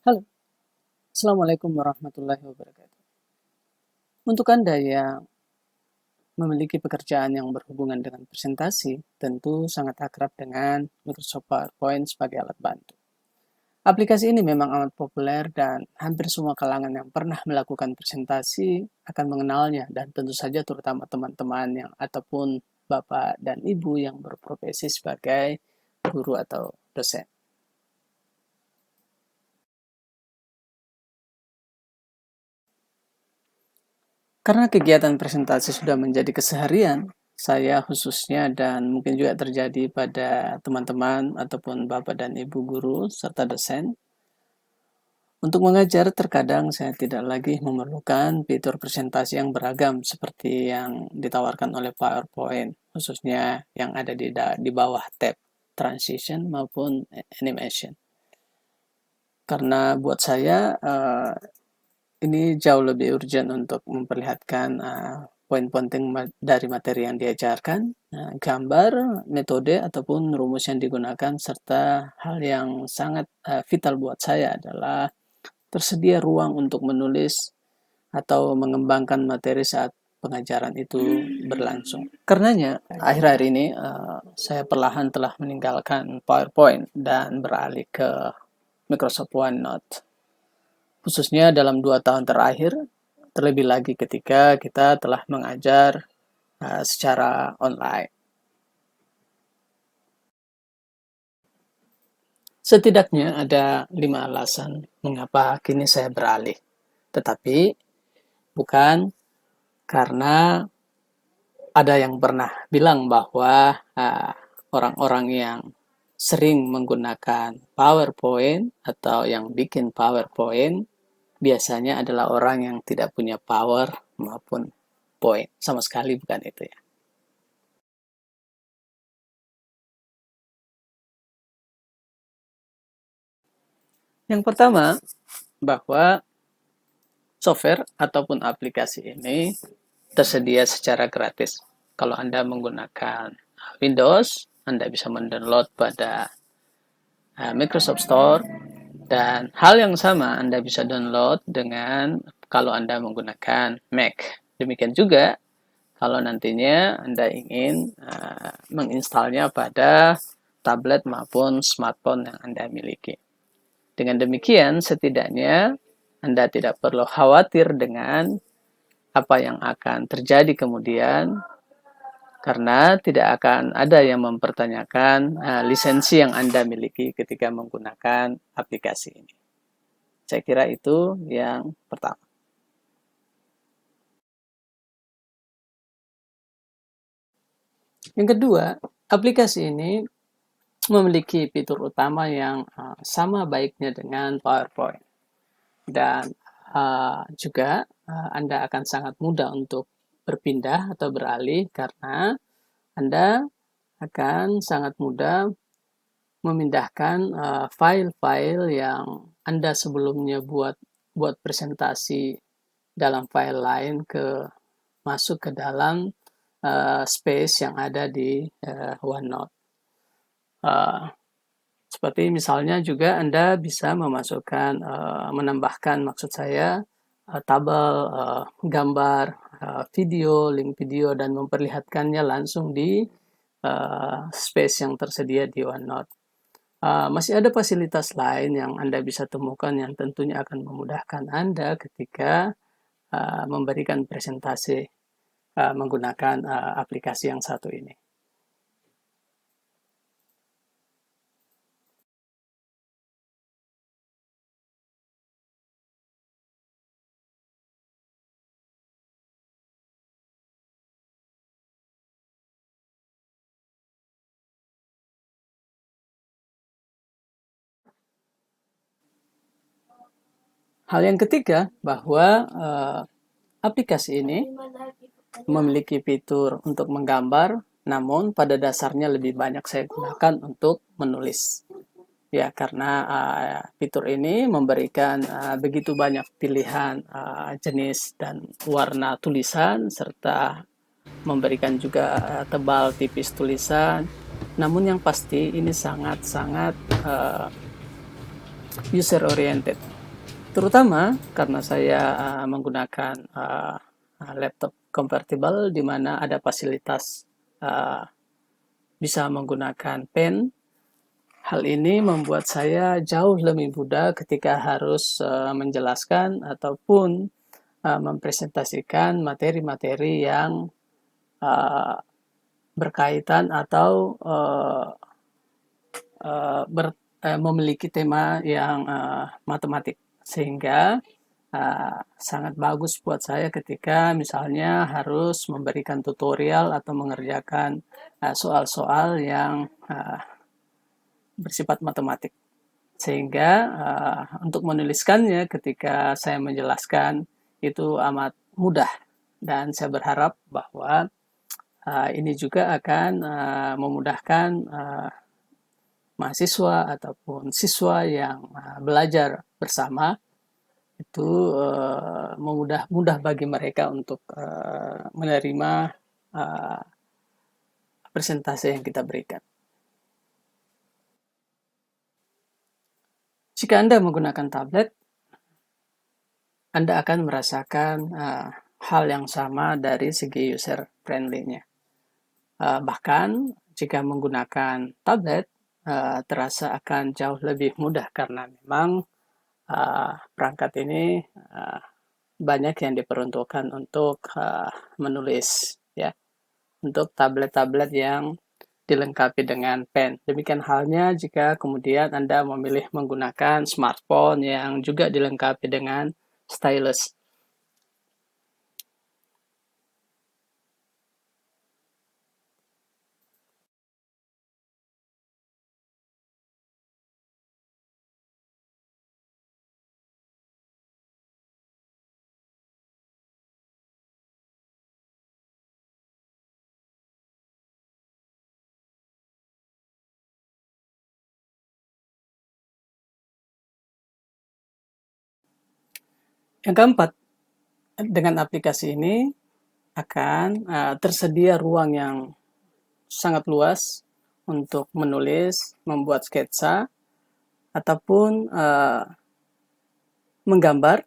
Halo, Assalamualaikum warahmatullahi wabarakatuh. Untuk Anda yang memiliki pekerjaan yang berhubungan dengan presentasi, tentu sangat akrab dengan Microsoft PowerPoint sebagai alat bantu. Aplikasi ini memang amat populer dan hampir semua kalangan yang pernah melakukan presentasi akan mengenalnya dan tentu saja terutama teman-teman yang ataupun bapak dan ibu yang berprofesi sebagai guru atau dosen. Karena kegiatan presentasi sudah menjadi keseharian, saya khususnya dan mungkin juga terjadi pada teman-teman ataupun bapak dan ibu guru serta dosen, untuk mengajar terkadang saya tidak lagi memerlukan fitur presentasi yang beragam seperti yang ditawarkan oleh PowerPoint, khususnya yang ada di bawah tab transition maupun animation. Karena buat saya ini jauh lebih urgent untuk memperlihatkan poin penting dari materi yang diajarkan, gambar, metode, ataupun rumus yang digunakan, serta hal yang sangat vital buat saya adalah tersedia ruang untuk menulis atau mengembangkan materi saat pengajaran itu berlangsung. Karenanya, akhir-akhir ini saya perlahan telah meninggalkan PowerPoint dan beralih ke Microsoft OneNote. Khususnya dalam 2 tahun terakhir, terlebih lagi ketika kita telah mengajar secara online. Setidaknya ada 5 alasan mengapa kini saya beralih. Tetapi bukan karena ada yang pernah bilang bahwa orang-orang yang sering menggunakan PowerPoint atau yang bikin PowerPoint biasanya adalah orang yang tidak punya power maupun point. Sama sekali bukan itu ya. Yang pertama, bahwa software ataupun aplikasi ini tersedia secara gratis. Kalau Anda menggunakan Windows, Anda bisa mendownload pada Microsoft Store, dan hal yang sama Anda bisa download dengan kalau Anda menggunakan Mac. Demikian juga kalau nantinya Anda ingin menginstalnya pada tablet maupun smartphone yang Anda miliki. Dengan demikian, setidaknya Anda tidak perlu khawatir dengan apa yang akan terjadi kemudian, karena tidak akan ada yang mempertanyakan lisensi yang Anda miliki ketika menggunakan aplikasi ini. Saya kira itu yang pertama. Yang kedua, aplikasi ini memiliki fitur utama yang sama baiknya dengan PowerPoint. Dan juga Anda akan sangat mudah untuk berpindah atau beralih karena Anda akan sangat mudah memindahkan file-file yang Anda sebelumnya buat presentasi dalam file lain masuk ke dalam space yang ada di OneNote. Seperti misalnya juga Anda bisa menambahkan maksud saya tabel, gambar, video, link video, dan memperlihatkannya langsung di space yang tersedia di OneNote. Masih ada fasilitas lain yang Anda bisa temukan yang tentunya akan memudahkan Anda ketika memberikan presentasi menggunakan aplikasi yang satu ini. Hal yang ketiga, bahwa aplikasi ini memiliki fitur untuk menggambar, namun pada dasarnya lebih banyak saya gunakan untuk menulis. Ya, karena fitur ini memberikan begitu banyak pilihan jenis dan warna tulisan, serta memberikan juga tebal tipis tulisan. Namun yang pasti ini sangat-sangat user oriented. Terutama karena saya menggunakan laptop convertible di mana ada fasilitas bisa menggunakan pen. Hal ini membuat saya jauh lebih mudah ketika harus menjelaskan ataupun mempresentasikan materi-materi yang uh, berkaitan atau memiliki tema yang matematik, sehingga sangat bagus buat saya ketika misalnya harus memberikan tutorial atau mengerjakan soal-soal yang bersifat matematik, sehingga untuk menuliskannya ketika saya menjelaskan itu amat mudah, dan saya berharap bahwa ini juga akan memudahkan mahasiswa ataupun siswa yang belajar bersama, itu mudah bagi mereka untuk menerima uh, presentasi yang kita berikan. Jika Anda menggunakan tablet, Anda akan merasakan hal yang sama dari segi user friendly-nya. Bahkan jika menggunakan tablet, terasa akan jauh lebih mudah karena memang perangkat ini banyak yang diperuntukkan untuk menulis, ya, untuk tablet-tablet yang dilengkapi dengan pen. Demikian halnya jika kemudian Anda memilih menggunakan smartphone yang juga dilengkapi dengan stylus. Yang keempat, dengan aplikasi ini akan tersedia ruang yang sangat luas untuk menulis, membuat sketsa, ataupun menggambar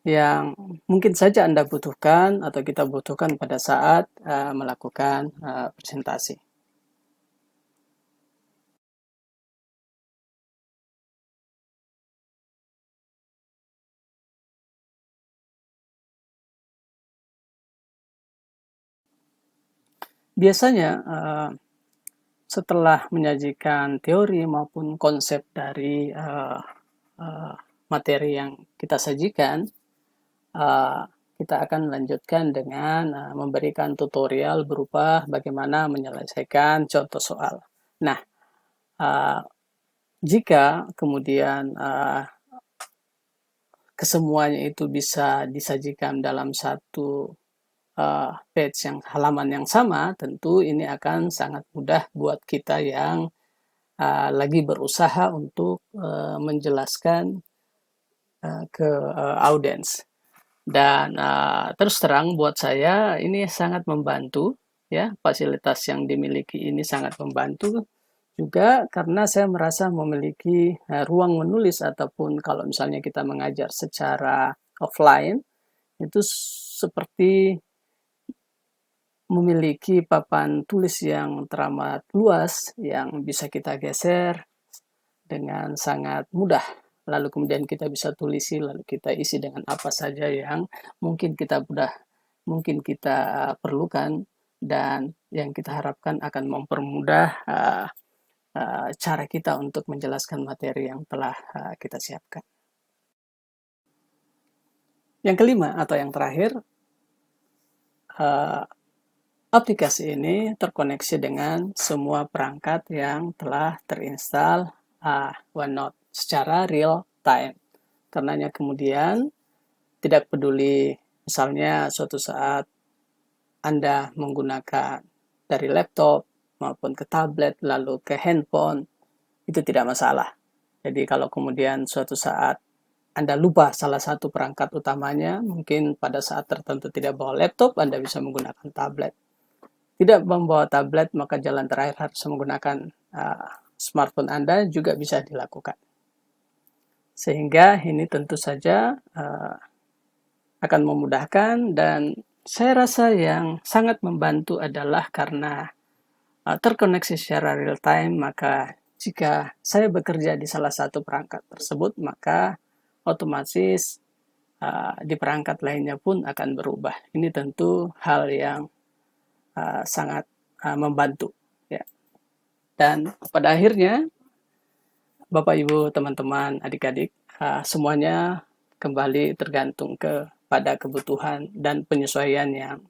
yang mungkin saja Anda butuhkan atau kita butuhkan pada saat melakukan presentasi. Biasanya setelah menyajikan teori maupun konsep dari materi yang kita sajikan, uh, kita akan melanjutkan dengan memberikan tutorial berupa bagaimana menyelesaikan contoh soal. Nah, uh, jika kemudian kesemuanya itu bisa disajikan dalam satu page yang halaman yang sama, tentu ini akan sangat mudah buat kita yang lagi berusaha untuk menjelaskan ke audiens. Dan terus terang buat saya ini sangat membantu, ya, fasilitas yang dimiliki ini sangat membantu juga karena saya merasa memiliki ruang menulis, ataupun kalau misalnya kita mengajar secara offline itu seperti memiliki papan tulis yang teramat luas yang bisa kita geser dengan sangat mudah. Lalu kemudian kita bisa tulisi, lalu kita isi dengan apa saja yang mungkin kita perlukan, dan yang kita harapkan akan mempermudah cara kita untuk menjelaskan materi yang telah kita siapkan. Yang kelima atau yang terakhir, aplikasi ini terkoneksi dengan semua perangkat yang telah terinstall OneNote secara real time. Karenanya kemudian tidak peduli misalnya suatu saat Anda menggunakan dari laptop maupun ke tablet lalu ke handphone, itu tidak masalah. Jadi kalau kemudian suatu saat Anda lupa salah satu perangkat utamanya, mungkin pada saat tertentu tidak bawa laptop, Anda bisa menggunakan tablet. Tidak membawa tablet, maka jalan terakhir harus menggunakan smartphone Anda juga bisa dilakukan. Sehingga ini tentu saja akan memudahkan, dan saya rasa yang sangat membantu adalah karena terkoneksi secara real time, maka jika saya bekerja di salah satu perangkat tersebut, maka otomatis di perangkat lainnya pun akan berubah. Ini tentu hal yang sangat membantu, ya. Dan pada akhirnya, Bapak, Ibu, teman-teman, adik-adik, semuanya kembali tergantung kepada kebutuhan dan penyesuaian yang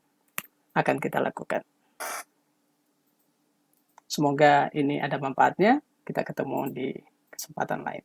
akan kita lakukan. Semoga ini ada manfaatnya. Kita ketemu di kesempatan lain.